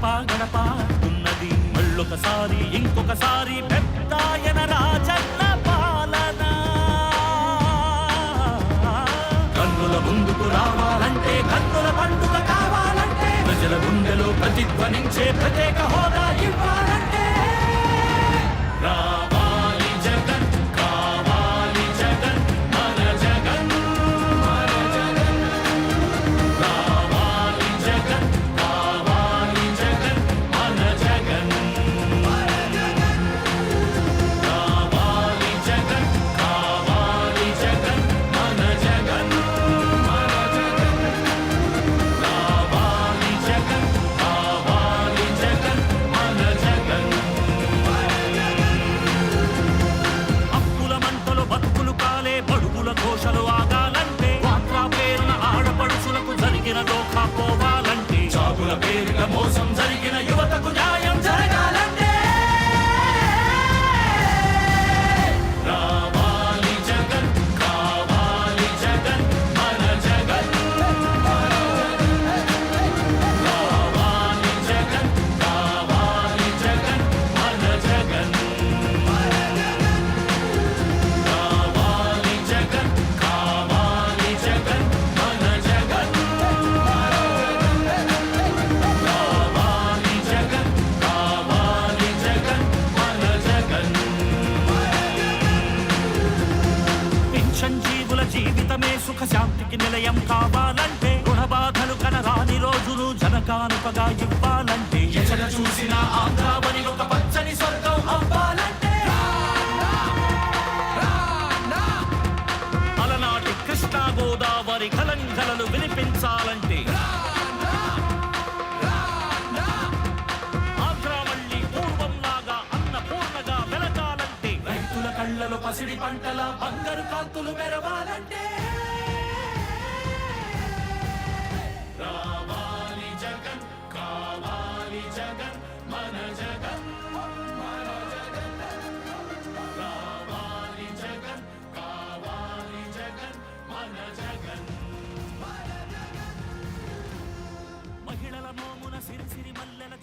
గడప గడప ఉన్నది మళ్ళొకసారి ఇంకొకసారి పెద్దాయన రాజన్న పాలన. కన్నుల ముందుకు రావాలంటే కన్నుల పండుగ కావాలంటే ప్రజల గుండెలో ప్రతిధ్వనించే ప్రత్యేక హోదా ఇవ్వాలంటే రావాలి జగన్ కావాలి జగన్ మన జగన్ మన జగన్. రావాలి జగన్ కావాలి జగన్ మన జగన్ మన జగన్. రావాలి జగన్ కావాలి జగన్ మన జగన్ మన జగన్. రావాలి జగన్ కావాలి జగన్ మన జగన్. అప్పుల మంటలు బతుకులు కాలే బడుగుల ఘోషలు ఆగాలంటే వాట్రా పేరున ఆడపడుచులకు జరిగిన దోఖా పోవాలంటే జాబుల పేరిట మోసం జరిగిన యువతకు న్యాయం జరగాలంటే రావాలి జగన్ కావాలి జగన్ మన జగన్ మన జగన్. రావాలి జగన్ కావాలి జగన్ మన జగన్ మన జగన్. రావాలి జగన్ కావాలి జగన్ మన జగన్ మన జగన్. రావాలి జగన్ కావాలి జగన్ మన జగన్. పింఛన్ జీవుల జీవితమే సుఖ శాంతికి నిలయం కావాలంటే రుణ బాధలు కనరాని రోజులు జనకానుకగా ఇవ్వాలంటే ఎక్కడ చూసినా ఆంధ్రావని ఒక పచ్చని స్వర్గం అవ్వాలంటే అలనాటి కృష్ణా గోదావరి కలంకలలు వినిపించాలంటే ఆంధ్ర మళ్ళీ పూర్వంలాగా అన్నపూర్ణగా వెలగాలంటే రైతుల కళ్ళలో పసిడి పంటల బంగారు కాంతులు మెరవాలంటే రావాలి జగన్ కావాలి జగన్ మన జగన్ మన జగన్. రావాలి జగన్ కావాలి జగన్ మన జగన్ మన జగన్. మహిళల మోమున సిరిసిరి మల్లెల